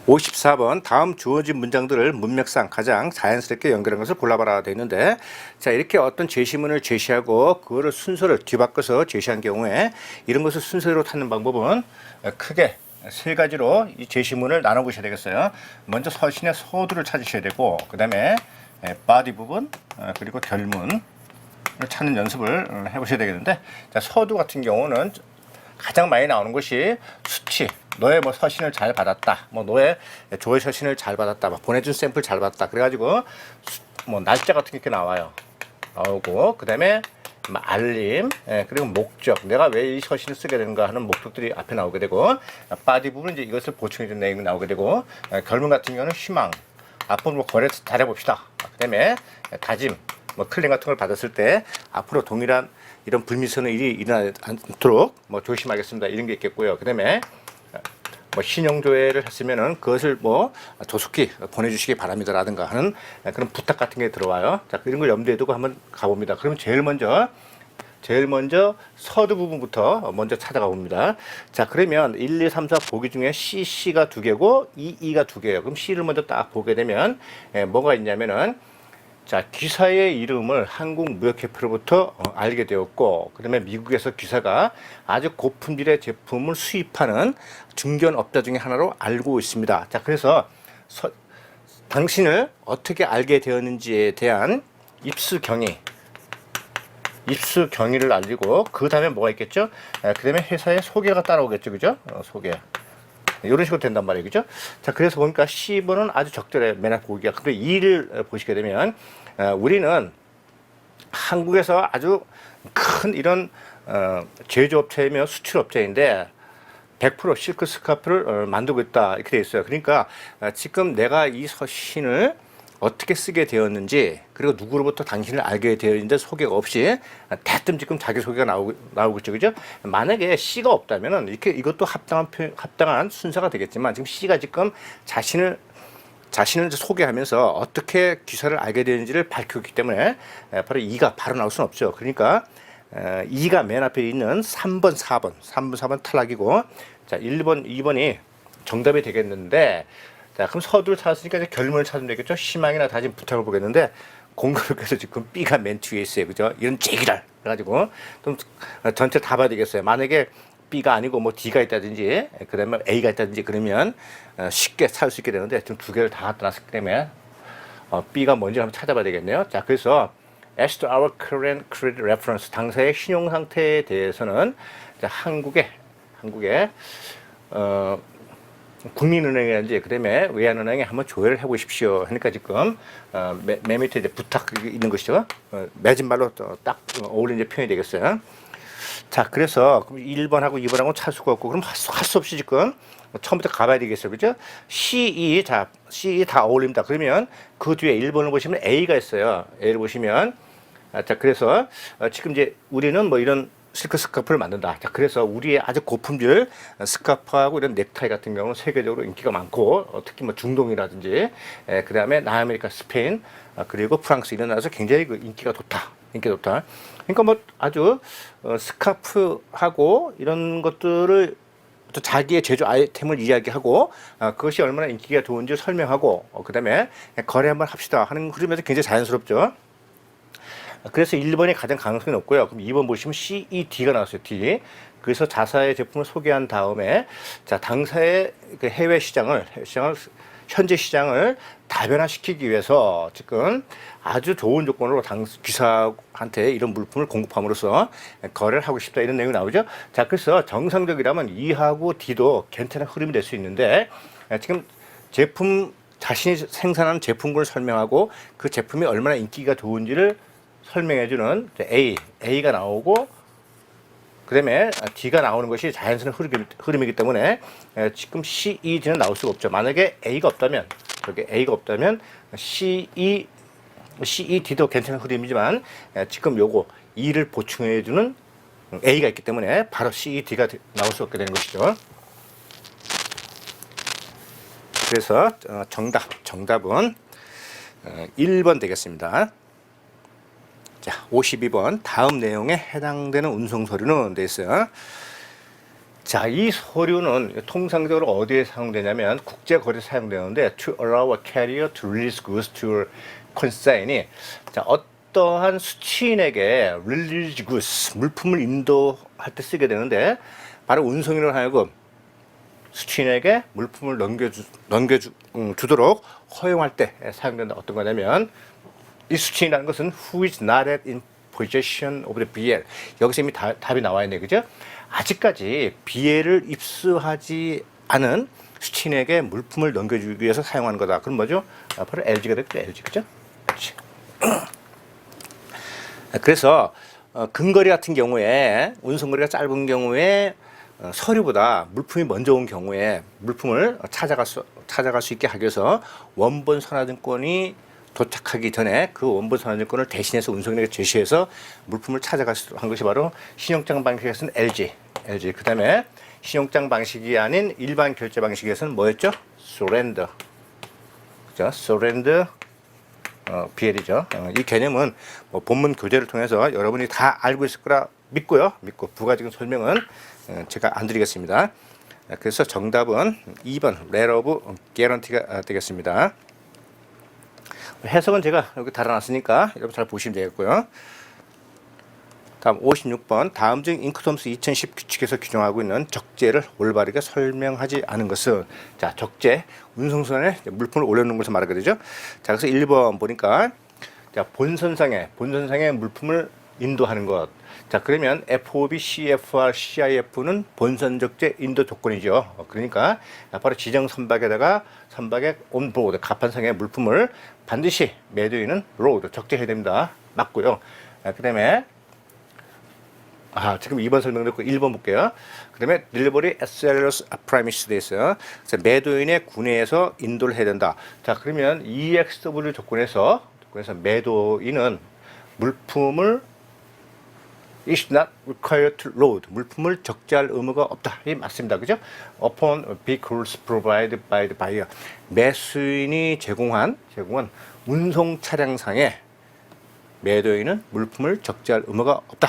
54번 다음 주어진 문장들을 문맥상 가장 자연스럽게 연결한 것을 골라봐라 되어 있는데, 자, 이렇게 어떤 제시문을 제시하고 그거를 순서를 뒤바꿔서 제시한 경우에 이런 것을 순서대로 찾는 방법은 크게 세 가지로 이 제시문을 나눠보셔야 되겠어요. 먼저 서신의 서두를 찾으셔야 되고, 그 다음에 바디 부분, 그리고 결문을 찾는 연습을 해보셔야 되겠는데, 자, 서두 같은 경우는 가장 많이 나오는 것이 수치, 너의 뭐 서신을 잘 받았다, 뭐 너의 조회 서신을 잘 받았다, 뭐 보내준 샘플 잘 받았다, 그래가지고 뭐 날짜 같은 게 이렇게 나오고, 그 다음에 알림, 그리고 목적, 내가 왜 이 서신을 쓰게 되는가 하는 목적들이 앞에 나오게 되고, 바디 부분은 이제 이것을 보충해 준 내용이 나오게 되고, 결문 같은 경우는 희망, 앞으로 뭐 거래 잘해봅시다, 그 다음에 다짐, 뭐 클릭 같은 걸 받았을 때 앞으로 동일한 이런 불미스러운 일이 일어나지 않도록 뭐 조심하겠습니다, 이런 게 있겠고요. 그다음에 뭐 신용조회를 했으면은 그것을 뭐 조속히 보내주시기 바랍니다라든가 하는 그런 부탁 같은 게 들어와요. 자, 이런 걸 염두에 두고 한번 가봅니다. 그러면 제일 먼저 서두 부분부터 먼저 찾아가 봅니다. 자, 그러면 1, 2, 3, 4 보기 중에 C가 두 개고 E가 두 개예요. 그럼 C를 먼저 딱 보게 되면 뭐가 있냐면은, 자, 기사의 이름을 한국무역협회로부터 알게 되었고, 그 다음에 미국에서 기사가 아주 고품질의 제품을 수입하는 중견업자 중에 하나로 알고 있습니다. 자, 그래서 당신을 어떻게 알게 되었는지에 대한 입수 경위를 알리고, 그 다음에 뭐가 있겠죠? 그 다음에 회사의 소개가 따라오겠죠, 그죠? 소개. 이런 식으로 된단 말이에요, 그죠? 자, 그래서 보니까 10번은 아주 적절해, 맨 앞 보기가. 근데 2를 보시게 되면, 우리는 한국에서 아주 큰 이런 제조업체이며 수출업체인데 100% 실크 스카프를 만들고 있다, 이렇게 되어 있어요. 그러니까 지금 내가 이 서신을 어떻게 쓰게 되었는지, 그리고 누구로부터 당신을 알게 되었는지 소개가 없이 대뜸 지금 자기소개가 나오고 있죠, 그죠? 만약에 C가 없다면은 이것도 합당한 순서가 되겠지만, 지금 C가 지금 자신을 소개하면서 어떻게 기사를 알게 되는지를 밝혔기 때문에 바로 E가 바로 나올 수는 없죠. 그러니까 E가 맨 앞에 있는 3번, 4번 탈락이고, 자, 1번, 2번이 정답이 되겠는데, 자, 그럼 서두를 찾았으니까 이제 결문을 찾으면 되겠죠. 희망이나 다짐, 부탁을 보겠는데, 공교롭게서 지금 B가 맨 뒤에 있어요, 그죠? 이런 제기랄 해가지고 좀 전체 다 봐야 되겠어요. 만약에 B가 아니고 뭐 D가 있다든지, 그 다음에 A가 있다든지, 그러면 쉽게 찾을 수 있게 되는데, 지금 두 개를 다 갖다 놨기 때문에 B가 뭔지 한번 찾아봐야 되겠네요. 자, 그래서 as to our current credit reference, 당사의 신용 상태에 대해서는 한국의 국민은행이라든지, 그다음에 외환은행에 한번 조회를 해보십시오 하니까 지금 맨 밑에 이제 부탁이 있는 것이죠. 매진말로 딱 어울리는 표현이 되겠어요. 자, 그래서 1번하고 2번하고 찾을 수가 없고, 그럼 할 수 없이 지금 처음부터 가봐야 되겠어요, 그죠? CE, 자, CE 다 어울립니다. 그러면 그 뒤에 1번을 보시면 A가 있어요. A를 보시면, 자, 그래서 지금 이제 우리는 뭐 이런 실크 스카프를 만든다. 자, 그래서 우리의 아주 고품질 스카프하고 이런 넥타이 같은 경우는 세계적으로 인기가 많고, 특히 뭐 중동이라든지, 그 다음에 남아메리카, 스페인, 그리고 프랑스 이런 나라에서 굉장히 인기가 좋다. 그러니까 뭐 아주 스카프하고 이런 것들을 또 자기의 제조 아이템을 이야기하고, 그것이 얼마나 인기가 좋은지 설명하고, 그 다음에 거래 한번 합시다 하는 흐름에서 굉장히 자연스럽죠. 그래서 1번이 가장 가능성이 높고요. 그럼 2번 보시면 CED가 나왔어요. D. 그래서 자사의 제품을 소개한 다음에, 자, 당사의 그 현재 시장을 다변화시키기 위해서 지금 아주 좋은 조건으로 기사한테 이런 물품을 공급함으로써 거래를 하고 싶다, 이런 내용이 나오죠. 자, 그래서 정상적이라면 E하고 D도 괜찮은 흐름이 될 수 있는데, 지금 자신이 생산하는 제품군을 설명하고 그 제품이 얼마나 인기가 좋은지를 설명해주는 A가 나오고, 그 다음에 D가 나오는 것이 자연스러운 흐름이기 때문에 지금 C, E, D는 나올 수가 없죠. 만약에 A가 없다면 C, E, D도 괜찮은 흐름이지만, 지금 요거 E를 보충해주는 A가 있기 때문에 바로 C, E, D가 나올 수 없게 되는 것이죠. 그래서 정답은 1번 되겠습니다. 자, 52번 다음 내용에 해당되는 운송서류는 돼 있어요. 자, 이 서류는 통상적으로 어디에 사용되냐면 국제거래에 사용되는데 to allow a carrier to release goods to consignee. 자, 어떠한 수취인에게 release goods, 물품을 인도할 때 쓰게 되는데 바로 운송인을 하여금 수취인에게 물품을 주도록 허용할 때 사용된다. 어떤 거냐면 이 수취인이라는 것은 who is not yet in possession of the BL. 여기서 이미 답이 나와 있네, 그죠? 아직까지 BL을 입수하지 않은 수취인에게 물품을 넘겨주기 위해서 사용하는 거다. 그럼 뭐죠? 바로 LG가 됐죠, LG, 그죠? LG. 그래서 근거리 같은 경우에 운송거리가 짧은 경우에 서류보다 물품이 먼저 온 경우에 물품을 찾아갈 수 있게 하기 위해서 원본 선화증권이 도착하기 전에 그 원본 선화증권을 대신해서 운송인에게 제시해서 물품을 찾아갈 수 한 것이 바로 신용장 방식에서는 LG. 그 다음에 신용장 방식이 아닌 일반 결제 방식에서는 뭐였죠? surrender. 그죠? surrender BL이죠. 이 개념은 뭐 본문 교재를 통해서 여러분이 다 알고 있을 거라 믿고 부가적인 설명은 제가 안 드리겠습니다. 그래서 정답은 2번 letter of guarantee가 되겠습니다. 해석은 제가 여기 달아놨으니까 여러분 잘 보시면 되겠고요. 다음 56번 다음 중 잉크톰스 2010 규칙에서 규정하고 있는 적재를 올바르게 설명하지 않은 것은 자 적재 운송선에 물품을 올려놓는 것을 말하게 되죠. 자 그래서 1번 보니까 자 본선상에 물품을 인도하는 것. 자 그러면 FOB, CFR, CIF는 본선 적재 인도 조건이죠. 그러니까 바로 지정 선박에다가 선박의 온보드 갑판상의 물품을 반드시 매도인은 로드 적재해야 됩니다. 맞고요. 그 다음에 지금 2번 설명됐고 1번 볼게요. 그 다음에 delivery as well as premise 돼 있어요. 그래서 매도인의 구내에서 인도를 해야 된다. 자 그러면 EXW 조건에서 매도인은 물품을 is not required to load. 물품을 적재할 의무가 없다. 이 맞습니다. 그죠? Upon vehicles provided by the buyer. 매수인이 제공한 운송 차량상에 매도인은 물품을 적재할 의무가 없다.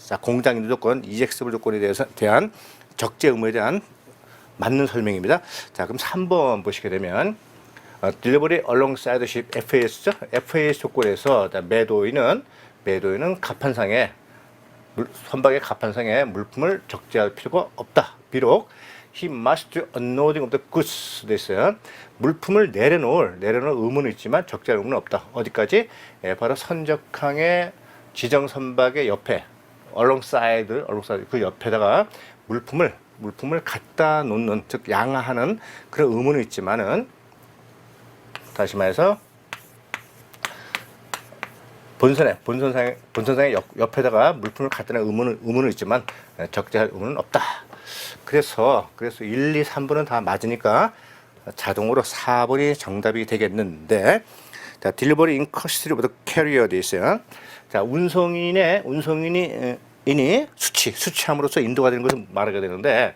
자, 공장 인도 조건, EXW 조건에 대한 적재 의무에 대한 맞는 설명입니다. 자, 그럼 3번 보시게 되면 delivery alongside ship FAS죠? FAS 조건에서 매도인은 갑판상에 선박의 갑판상에 물품을 적재할 필요가 없다. 비록 he must do unloading of the goods 돼 있어요. 물품을 내려놓을 의무는 있지만 적재할 의무는 없다. 어디까지? 바로 선적항의 지정 선박의 옆에 alongside 그 옆에다가 물품을 갖다 놓는 즉 양하하는 그런 의무는 있지만은 다시 말해서 본선상의 옆에다가 물품을 갖다 놓는 의무는 있지만 적재할 의무는 없다. 그래서 1, 2, 3번은 다 맞으니까 자동으로 4번이 정답이 되겠는데 자, delivery in custody of the carrier 돼 있어요. 자, 운송인이 수취함으로써 인도가 되는 것을 말하게 되는데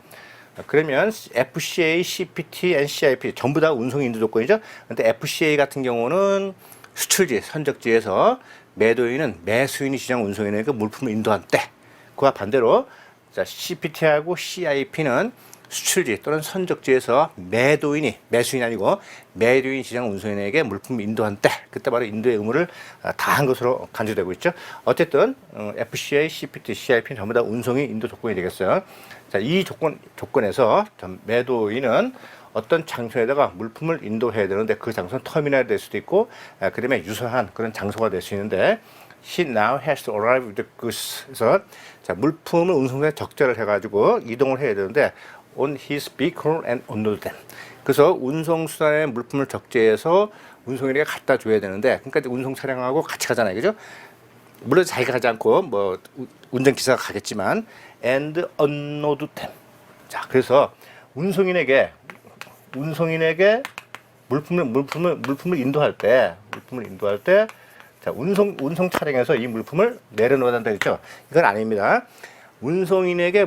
그러면 FCA, CPT, NCIP 전부 다 운송 인도 조건이죠. 근데 FCA 같은 경우는 수출지, 선적지에서 매도인은 매수인이 지정 운송인에게 물품을 인도한 때 그와 반대로 자, CPT하고 CIP는 수출지 또는 선적지에서 매수인이 아니고 매도인이 지정 운송인에게 물품을 인도한 때 그때 바로 인도의 의무를 다한 것으로 간주되고 있죠. 어쨌든 FCA, CPT, CIP는 전부 다 운송이 인도 조건이 되겠어요. 자, 이 조건에서 매도인은 어떤 장소에다가 물품을 인도해야 되는데 그 장소는 터미널이 될 수도 있고 그 다음에 유사한 그런 장소가 될 수 있는데 He now has to arrive with the goods. 그래서 자, 물품을 운송에 적재를 해가지고 이동을 해야 되는데 on his vehicle and unload them. 그래서 운송수단에 물품을 적재해서 운송인에게 갖다 줘야 되는데 그러니까 운송 차량하고 같이 가잖아요. 그죠? 물론 자기가 가지 않고 뭐 운전기사가 가겠지만 and unload them. 자, 그래서 운송인에게 물품을 인도할 때 자, 운송 차량에서 이 물품을 내려놓아야 한다 했죠. 이건 아닙니다. 운송인에게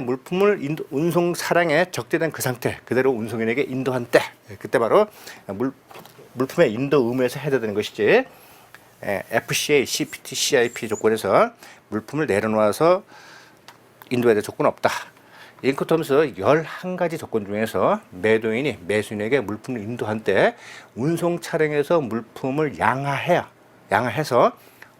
운송 차량에 적재된 그 상태 그대로 운송인에게 인도한 때 그때 바로 물품의 인도 의무에서 해당되는 것이지 FCA, CPT, CIP 조건에서 물품을 내려놓아서 인도해야 될 조건은 없다. 인커텀스 11가지 조건 중에서 매도인이 매수인에게 물품을 인도한 때 운송 차량에서 물품을 양하해서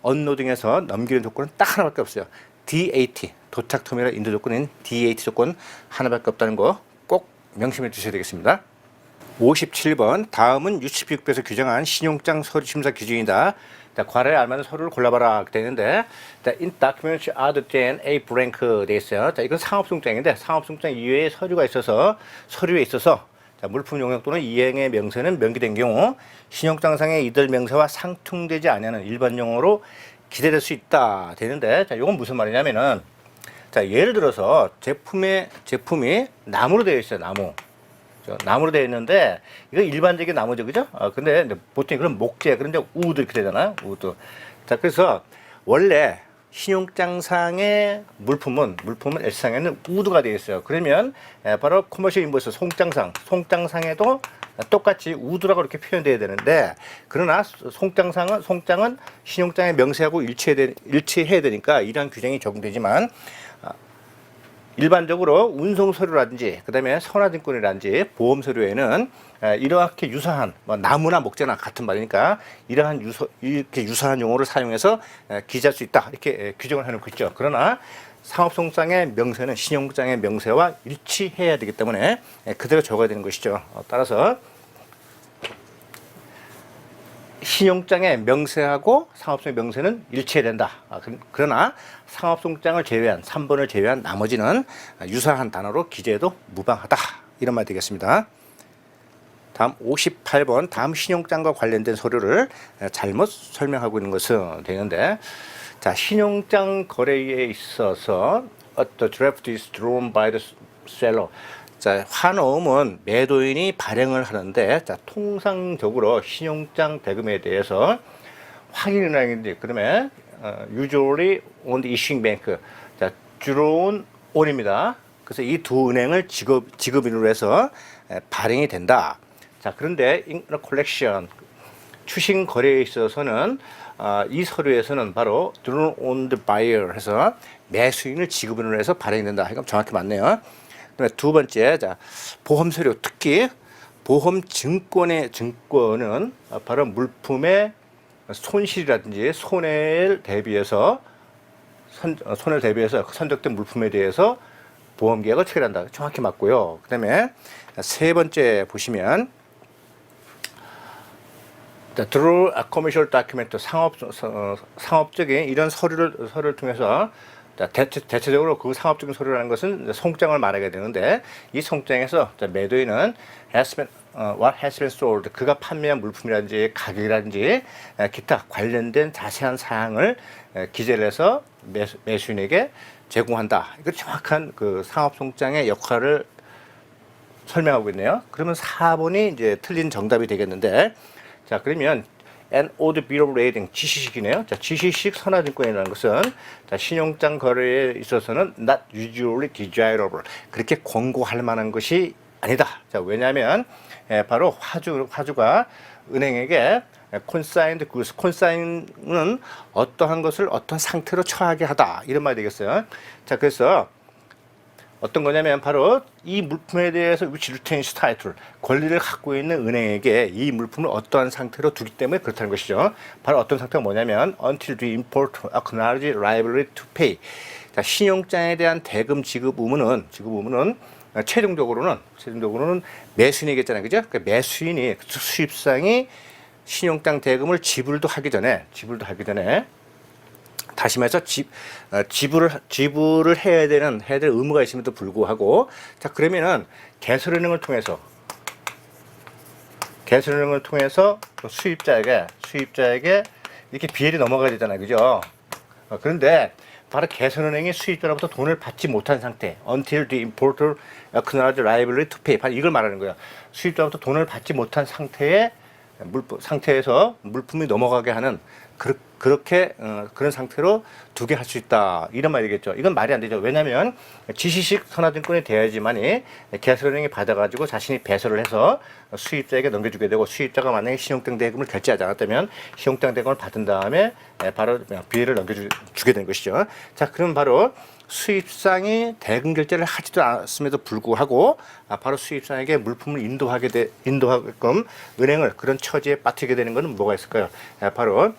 언로딩해서 넘기는 조건은 딱 하나밖에 없어요. DAT, 도착 터미널 인도 조건인 DAT 조건 하나밖에 없다는 거 꼭 명심해 주셔야 되겠습니다. 57번, 다음은 유치비급에서 규정한 신용장 서류 심사 기준이다. 과거에 알만한 서류를 골라봐라 되는데, in documents other than A blank 돼 있어요. 이건 상업송장인데 상업송장 이외의 서류에 있어서 물품 용역 또는 이행의 명세는 명기된 경우 신용장상의 이들 명세와 상충되지 않는 일반 용어로 기재될 수 있다 되는데, 이건 무슨 말이냐면은, 예를 들어서 제품이 나무로 되어 있어요. 나무로 되어 있는데 이거 일반적인 나무죠, 그죠? 근데 보통 그런 목재, 그런데 우드 이렇게 되잖아요. 우드. 그래서 원래 신용장상의 물품은 S상에는 우드가 되어 있어요. 그러면 바로 커머셜 인보이스 송장상에도 똑같이 우드라고 이렇게 표현되어야 되는데, 그러나 송장은 신용장의 명세하고 일치해야 되니까 이러한 규정이 적용되지만, 일반적으로 운송 서류라든지 그다음에 선화증권이라든지 보험 서류에는 이렇게 유사한 나무나 목재나 같은 말이니까 이렇게 유사한 용어를 사용해서 기재할 수 있다, 이렇게 규정을 해놓고 있죠. 그러나 상업송장의 명세는 신용장의 명세와 일치해야 되기 때문에 그대로 적어야 되는 것이죠. 따라서 신용장의 명세하고 상업송의 명세는 일치해야 된다. 그러나 상업송장을 제외한 3번을 제외한 나머지는 유사한 단어로 기재해도 무방하다, 이런 말 되겠습니다. 다음 58번, 다음 신용장과 관련된 서류를 잘못 설명하고 있는 것은 되는데, 신용장 거래에 있어서 the draft is drawn by the seller. 환어음은 매도인이 발행을 하는데, 통상적으로 신용장 대금에 대해서 확인을 하는데, 그러면 usually on the issuing bank, drawn on입니다. 그래서 이 두 은행을 지급인으로 해서 발행이 된다. 그런데 in collection, 추신 거래에 있어서는 이 서류에서는 바로 drawn on the buyer 해서 매수인을 지급인으로 해서 발행이 된다. 이건 정확히 맞네요. 두 번째, 보험 서류, 특히 보험 증권은 바로 물품의 손실이라든지 손해를 대비해서 선적된 물품에 대해서 보험 계약을 체결한다. 정확히 맞고요. 그다음에 세 번째 보시면 through a commercial document, 상업적인 이런 서류를 통해서, 대체적으로 그 상업적인 서류라는 것은 송장을 말하게 되는데, 이 송장에서 매도인은 what has been sold, 그가 판매한 물품이라든지 가격이라든지 기타 관련된 자세한 사항을 기재를 해서 매수인에게 제공한다. 이거 정확한 그 상업송장의 역할을 설명하고 있네요. 그러면 4번이 이제 틀린 정답이 되겠는데, 그러면 NOD Bill of Lading, GC식이네요. GC식 선화증권이라는 것은 신용장 거래에 있어서는 not usually desirable, 그렇게 권고할 만한 것이 아니다. 왜냐하면 바로 화주가 은행에게 consigned goods, consign은 어떠한 것을 어떤 상태로 처하게 하다, 이런 말이 되겠어요. 그래서 어떤 거냐면 바로 이 물품에 대해서 which retains title, 권리를 갖고 있는 은행에게 이 물품을 어떠한 상태로 두기 때문에 그렇다는 것이죠. 바로 어떤 상태가 뭐냐면 until the importer acknowledge liability to pay. 신용장에 대한 대금 지급 의무는 최종적으로는 매수인이겠잖아요, 그죠? 그러니까 매수인이, 수입상이 신용장 대금을 지불도 하기 전에 다시 말해서 지불을 해야 될 의무가 있음에도 불구하고, 그러면은 개설은행을 통해서 수입자에게 이렇게 비엘이 넘어가야 되잖아요, 그죠? 그런데 바로 개설은행이 수입자로부터 돈을 받지 못한 상태, until the importer acknowledge liability to pay, 바로 이걸 말하는 거예요. 수입자로부터 돈을 받지 못한 상태에서 물품이 넘어가게 하는, 그런 상태로 두게 할 수 있다, 이런 말이겠죠. 이건 말이 안 되죠. 왜냐하면 지시식 선화증권이 돼야지만이 개설은행이 받아가지고 자신이 배설을 해서 수입자에게 넘겨주게 되고, 수입자가 만약에 신용장 대금을 결제하지 않았다면 신용장 대금을 받은 다음에 바로 비례를 넘겨주게 되는 것이죠. 그럼 바로 수입상이 대금 결제를 하지도 않았음에도 불구하고 바로 수입상에게 물품을 인도하게끔 은행을 그런 처지에 빠뜨리게 되는 것은 뭐가 있을까요? 바로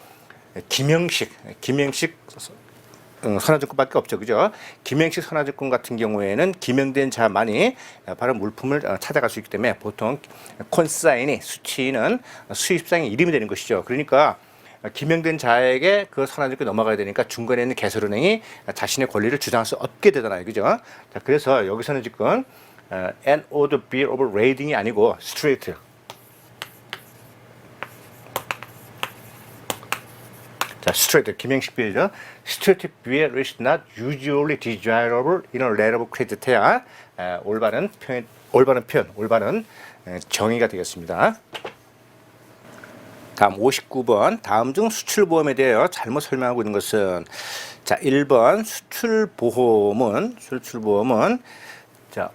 김영식 선화증권밖에 없죠, 그죠? 김영식 선화증권 같은 경우에는 김영된 자만이 바로 물품을 찾아갈 수 있기 때문에 보통 콘사인이 수취는 수입상의 이름이 되는 것이죠. 그러니까 김영된 자에게 그 선화증권이 넘어가야 되니까 중간에 있는 개설은행이 자신의 권리를 주장할 수 없게 되잖아요, 그죠? 자, 그래서 여기서는 지금 an order bill of lading이 아니고 straight. 자, straight 김영식 비율이죠. straight bill is not usually desirable in a letter of credit야. 올바른 정의가 되겠습니다. 다음 59번. 다음 중 수출보험에 대하여 잘못 설명하고 있는 것은 자, 1번 수출보험은 자,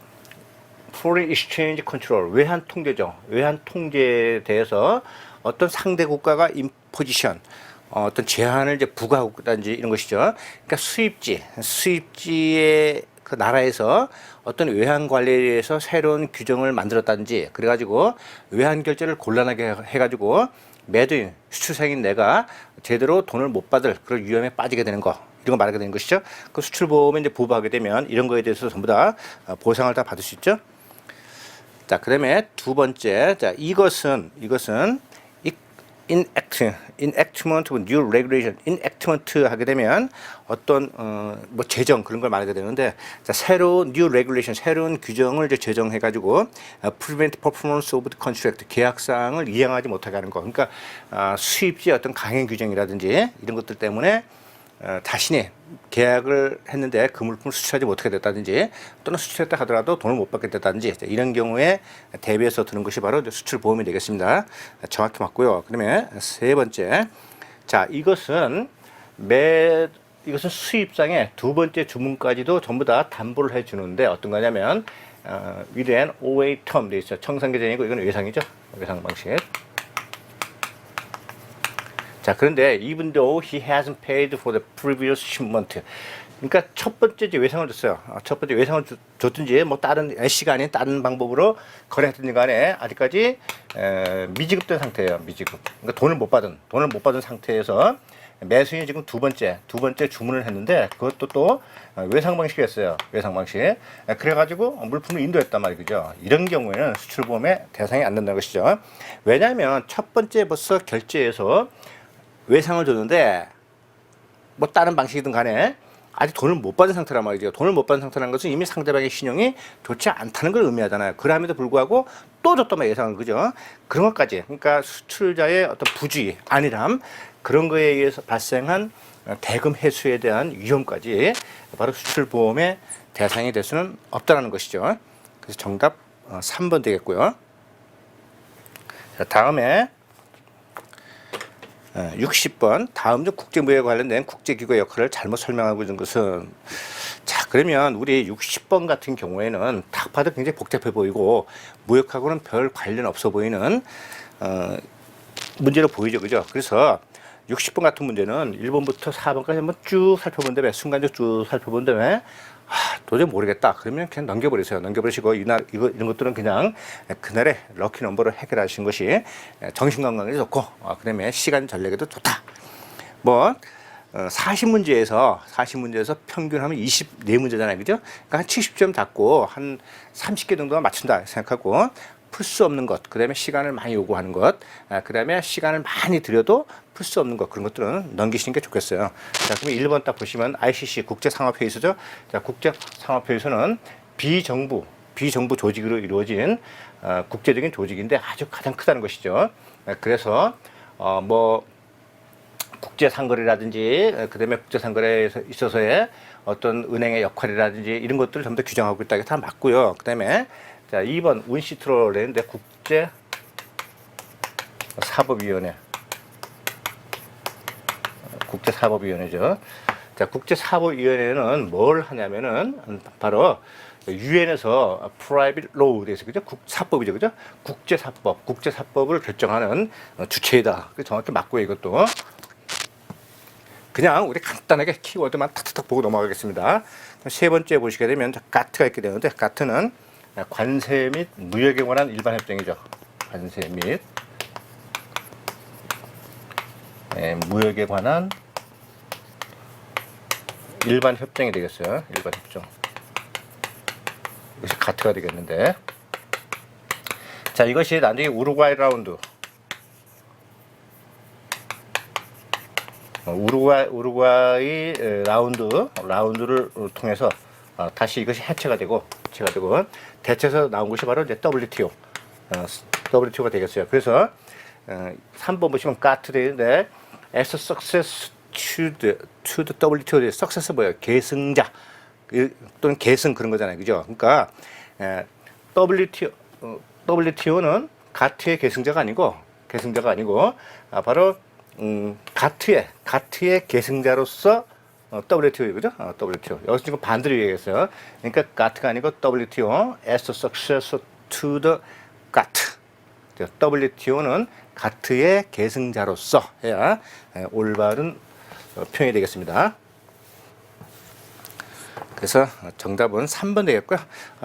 foreign exchange control 외환 통제죠. 외환 통제에 대해서 어떤 상대 국가가 imposition 어떤 제한을 이제 부과하고 있다든지 이런 것이죠. 그러니까 수입지의 그 나라에서 어떤 외환 관리에 대해서 새로운 규정을 만들었다든지 그래가지고 외환 결제를 곤란하게 해가지고 매도인 수출생인 내가 제대로 돈을 못 받을 그런 위험에 빠지게 되는 거 이런 거 말하게 되는 것이죠. 그 수출보험에 이제 부부하게 되면 이런 거에 대해서 전부 다 보상을 다 받을 수 있죠. 자, 그다음에 두 번째, 자 이것은 enactment of new regulation, enactment 하게 되면 어떤 뭐 제정 그런 걸 말하게 되는데, 자, 새로운 new regulation, 새로운 규정을 이제 제정해 가지고 prevent performance of the contract, 계약상을 이행하지 못하게 하는 거. 그러니까 수입지 어떤 강행 규정이라든지 이런 것들 때문에 자신이 계약을 했는데 그 물품을 수출하지 못하게 됐다든지 또는 수출했다 하더라도 돈을 못 받게 됐다든지 이런 경우에 대비해서 드는 것이 바로 수출보험이 되겠습니다. 정확히 맞고요. 그다음에 세 번째, 자 이것은 수입상의 두 번째 주문까지도 전부 다 담보를 해주는데 어떤 거냐면 with an OA term 돼 있어요. 청산계정이고 이건 외상이죠. 외상 방식. 자, 그런데 even though he hasn't paid for the previous shipment, 그러니까 첫 번째 외상을 줬어요. 첫 번째 외상을 줬든지 뭐 다른 S가 아닌 다른 방법으로 거래했든지 간에 아직까지 미지급된 상태예요. 미지급. 그러니까 돈을 못 받은 상태에서 매수인이 지금 두 번째 주문을 했는데 그것도 또 외상 방식이었어요. 외상 방식. 그래가지고 물품을 인도했단 말이죠. 이런 경우에는 수출보험의 대상이 안 된다는 것이죠. 왜냐하면 첫 번째 벌써 결제에서 외상을 줬는데 뭐 다른 방식이든 간에 아직 돈을 못 받은 상태란 말이죠. 돈을 못 받은 상태라는 것은 이미 상대방의 신용이 좋지 않다는 걸 의미하잖아요. 그럼에도 불구하고 또 줬단 말이에요. 예상을. 그죠? 그런 것까지. 그러니까 수출자의 어떤 부주의, 안일함 그런 거에 의해서 발생한 대금 회수에 대한 위험까지 바로 수출보험의 대상이 될 수는 없다는 것이죠. 그래서 정답 3번 되겠고요. 자, 다음에 60번 다음 중 국제무역에 관련된 국제기구의 역할을 잘못 설명하고 있는 것은, 자 그러면 우리 60번 같은 경우에는 딱 봐도 굉장히 복잡해 보이고 무역하고는 별 관련 없어 보이는 문제로 보이죠, 그죠? 그래서 60번 같은 문제는 1번부터 4번까지 한번 쭉 살펴본 다음에 순간적으로 쭉 살펴본 다음에 도저히 모르겠다 그러면 그냥 넘겨버리세요. 넘겨버리시고 이런 것들은 그냥 그날의 럭키 넘버로 해결하시는 것이 정신건강에 좋고 그다음에 시간 전략에도 좋다. 뭐 40문제에서 평균하면 24문제잖아요, 그죠? 그러니까 한 70점 받고 한 30개 정도만 맞춘다 생각하고 풀 수 없는 것, 그 다음에 시간을 많이 요구하는 것, 그 다음에 시간을 많이 들여도 풀 수 없는 것, 그런 것들은 넘기시는 게 좋겠어요. 자, 그럼 1번 딱 보시면 ICC 국제상업회의소죠. 자, 국제상업회의소는 비정부 조직으로 이루어진 국제적인 조직인데 아주 가장 크다는 것이죠. 그래서 뭐 국제상거래라든지 그 다음에 국제상거래에 있어서의 어떤 은행의 역할이라든지 이런 것들을 전부 다 규정하고 있다. 이게 다 맞고요. 그 다음에 자, 2번 운시트로레인데 국제사법위원회죠. 자, 국제사법위원회는 뭘 하냐면은 바로 유엔에서 프라이빗 로우 돼서 그죠? 사법이죠, 그죠? 국제사법을 결정하는 주체이다. 정확히 맞고요, 이것도. 그냥 우리 간단하게 키워드만 탁탁탁 보고 넘어가겠습니다. 세 번째 보시게 되면 가트가 있게 되는데, 가트는 관세 및 무역에 관한 일반 협정이죠. 관세 및 무역에 관한 일반 협정이 되겠어요. 일반 협정. 이것이 가트가 되겠는데, 자, 이것이 나중에 우루과이 라운드, 우루과이 라운드를 통해서 다시 이것이 해체가 되고 대체해서 나온 것이 바로 이제 WTO가 되겠어요. 그래서 3번 보시면 가트 되는데, as success to the WTO, success 뭐예요? 계승자 또는 계승 그런 거잖아요, 그죠? 그러니까 WTO는 가트의 계승자가 아니고 바로 가트의 계승자로서 WTO, 그죠? WTO. 여기서 지금 반대로 얘기했어요. 그러니까 가트가 아니고 WTO, as a successor to the GATT. WTO는 가트의 계승자로서 해야 올바른 표현이 되겠습니다. 그래서 정답은 3번 되겠고요.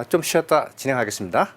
좀 쉬었다 진행하겠습니다.